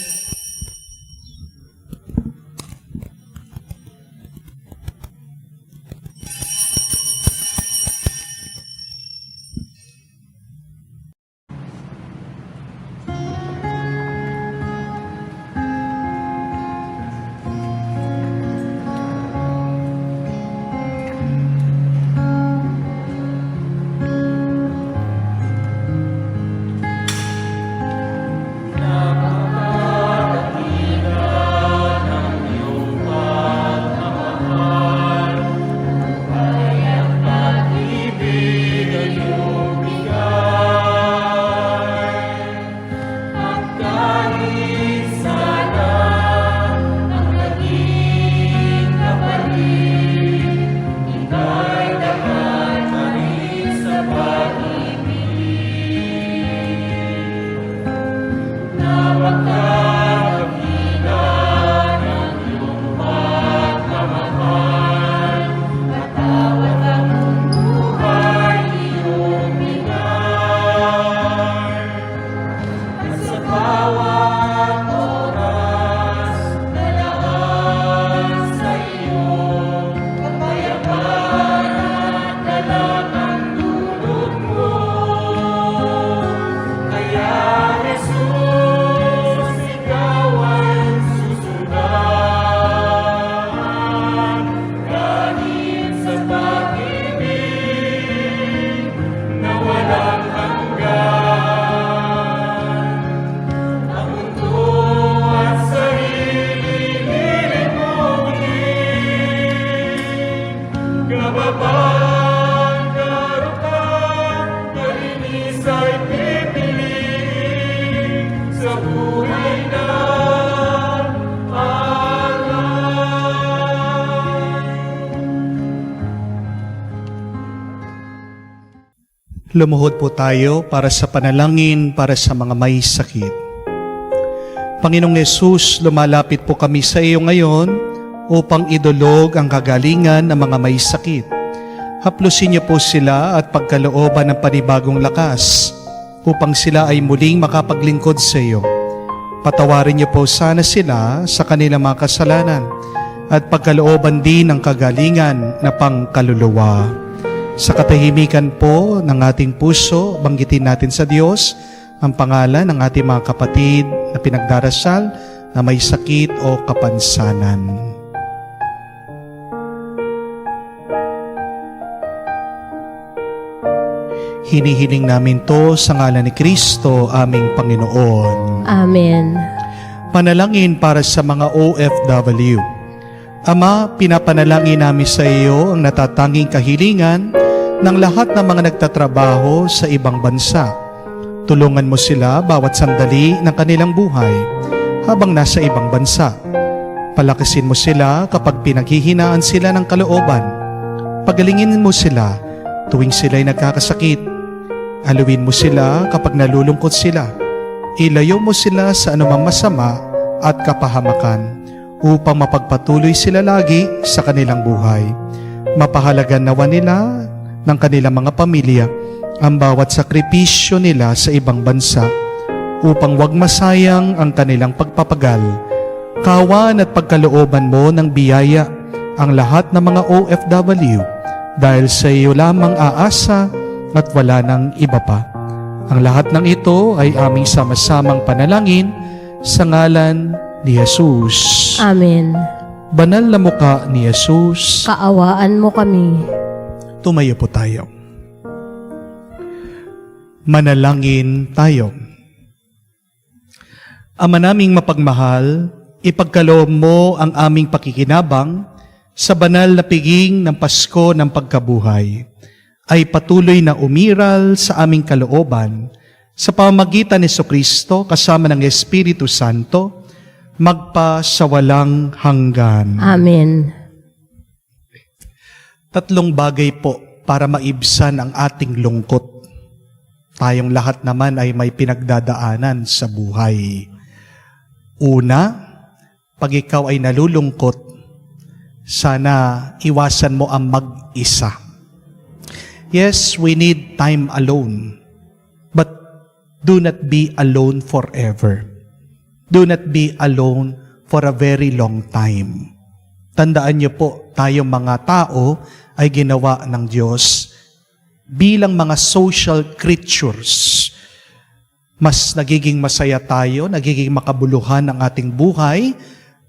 Lumuhod po tayo para sa panalangin para sa mga may sakit. Panginoong Yesus, lumalapit po kami sa iyo ngayon upang idulog ang kagalingan ng mga may sakit. Haplusin niyo po sila at pagkalooban ng panibagong lakas upang sila ay muling makapaglingkod sa iyo. Patawarin niyo po sana sila sa kanilang mga kasalanan at pagkalooban din ng kagalingan na pangkaluluwa. Sa katahimikan po ng ating puso, banggitin natin sa Diyos ang pangalan ng ating mga kapatid na pinagdarasal na may sakit o kapansanan. Hinihiling namin to sa ngalan ni Kristo, aming Panginoon. Amen. Panalangin para sa mga OFW. Ama, pinapanalangin namin sa iyo ang natatanging kahilingan ng lahat ng mga nagtatrabaho sa ibang bansa. Tulungan mo sila bawat sandali ng kanilang buhay habang nasa ibang bansa. Palakasin mo sila kapag pinaghihinaan sila ng kalooban. Pagalingin mo sila tuwing sila'y nagkakasakit. Aluin mo sila kapag nalulungkot sila. Ilayo mo sila sa anumang masama at kapahamakan upang mapagpatuloy sila lagi sa kanilang buhay. Mapahalagan nawa nila ng kanilang mga pamilya ang bawat sakripisyo nila sa ibang bansa upang wag masayang ang kanilang pagpapagal. Kawan at pagkalooban mo ng biyaya ang lahat ng mga OFW dahil sa iyo lamang aasa at wala nang iba pa. Ang lahat ng ito ay aming sama-samang panalangin sa ngalan ni Jesus. Amen. Banal na mukha ni Jesus, Kaawaan mo kami. tumayo po tayo. Manalangin tayo. Ama naming mapagmahal, ipagkaloob mo ang aming pakikinabang sa banal na piging ng Pasko ng pagkabuhay, ay patuloy na umiral sa aming kalooban sa pamamagitan ni Jesucristo kasama ng Espiritu Santo, magpa sa walang hanggan. Amen. Tatlong bagay po para maibsan ang ating lungkot. Tayong lahat naman ay may pinagdadaanan sa buhay. Una, pag ikaw ay nalulungkot, sana iwasan mo ang mag-isa. Yes, we need time alone. But do not be alone forever. Do not be alone for a very long time. Tandaan niyo po, tayong mga tao ay ginawa ng Diyos bilang mga social creatures. Mas nagiging masaya tayo, nagiging makabuluhan ang ating buhay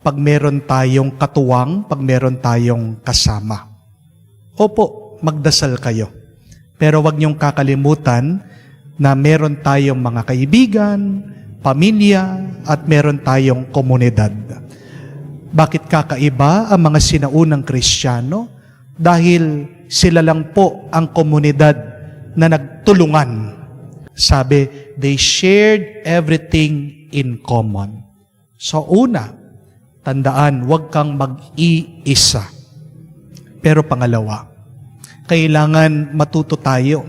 pag meron tayong katuwang, pag meron tayong kasama. Opo, magdasal kayo. Pero wag niyong kakalimutan na meron tayong mga kaibigan, pamilya, at meron tayong komunidad. Bakit kakaiba ang mga sinaunang Kristiyano? Dahil sila lang po ang komunidad na nagtulungan. Sabi, they shared everything in common. So una, tandaan, huwag kang mag-iisa. Pero pangalawa, kailangan matuto tayo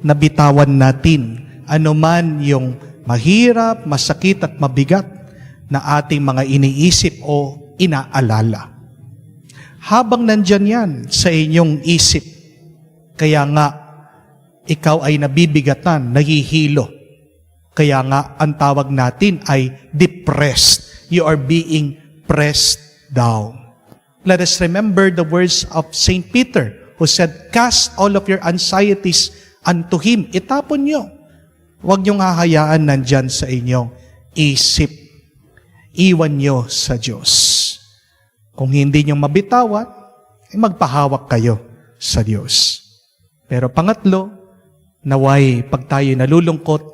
na bitawan natin anuman yung mahirap, masakit at mabigat na ating mga iniisip o inaalala. Habang nandyan yan sa inyong isip, kaya nga ikaw ay nabibigatan, nahihilo. Kaya nga ang tawag natin ay depressed. You are being pressed down. Let us remember the words of St. Peter who said, "Cast all of your anxieties unto Him." Itapon nyo. Huwag niyong hahayaan nandyan sa inyong isip. Iwan nyo sa Diyos. Kung hindi nyo mabitawan, magpahawak kayo sa Diyos. Pero pangatlo, naway pag tayo nalulungkot,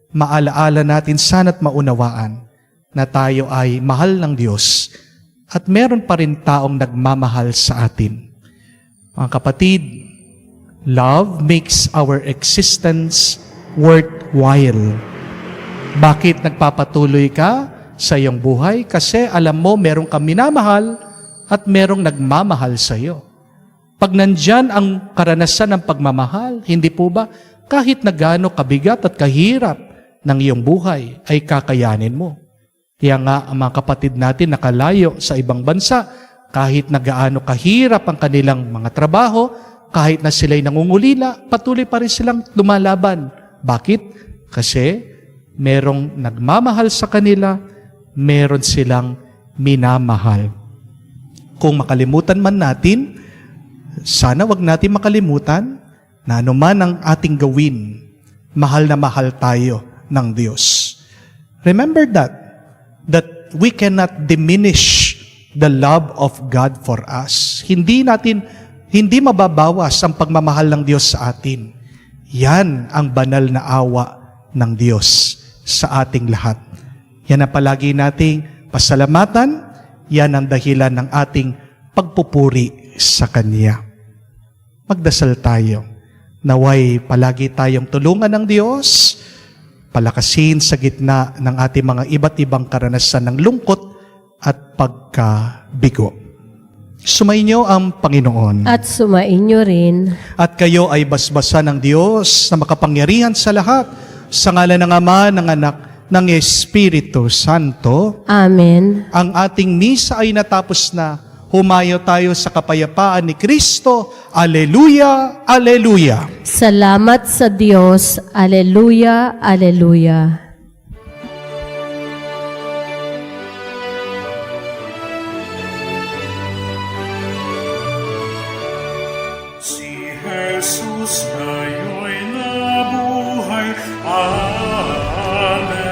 maalaala natin sana't maunawaan na tayo ay mahal ng Diyos at meron pa rin taong nagmamahal sa atin. Mga kapatid, love makes our existence worthwhile. Bakit nagpapatuloy ka sa iyong buhay? Kasi alam mo, merong kang minamahal at merong nagmamahal sa iyo. Pag nandyan ang karanasan ng pagmamahal, hindi po ba, kahit na gaano kabigat at kahirap ng iyong buhay, ay kakayanin mo. Kaya nga, ang mga kapatid natin nakalayo sa ibang bansa, kahit na gaano kahirap ang kanilang mga trabaho, kahit na sila'y nangungulila, patuloy pa rin silang lumalaban. Bakit? Kasi merong nagmamahal sa kanila, meron silang minamahal. Kung makalimutan man natin, sana wag natin makalimutan na anuman ang ating gawin, mahal na mahal tayo ng Diyos. Remember that we cannot diminish the love of God for us. Hindi mababawas ang pagmamahal ng Diyos sa atin. Yan ang banal na awa ng Diyos sa ating lahat. Yan ang palagi nating pasalamatan, yan ang dahilan ng ating pagpupuri sa Kanya. Magdasal tayo. Naway palagi tayong tulungan ng Diyos, palakasin sa gitna ng ating mga iba't ibang karanasan ng lungkot at pagkabigo. Sumainyo ang Panginoon. At sumainyo rin. At kayo ay basbasan ng Diyos na makapangyarihan sa lahat, sa ngalan ng Ama, ng Anak, ng Espiritu Santo. Amen. Ang ating misa ay natapos na. Humayo tayo sa kapayapaan ni Kristo. Alleluia, alleluia. Salamat sa Diyos. Alleluia, alleluia. Si Jesus ngayon nabuhay. Amen.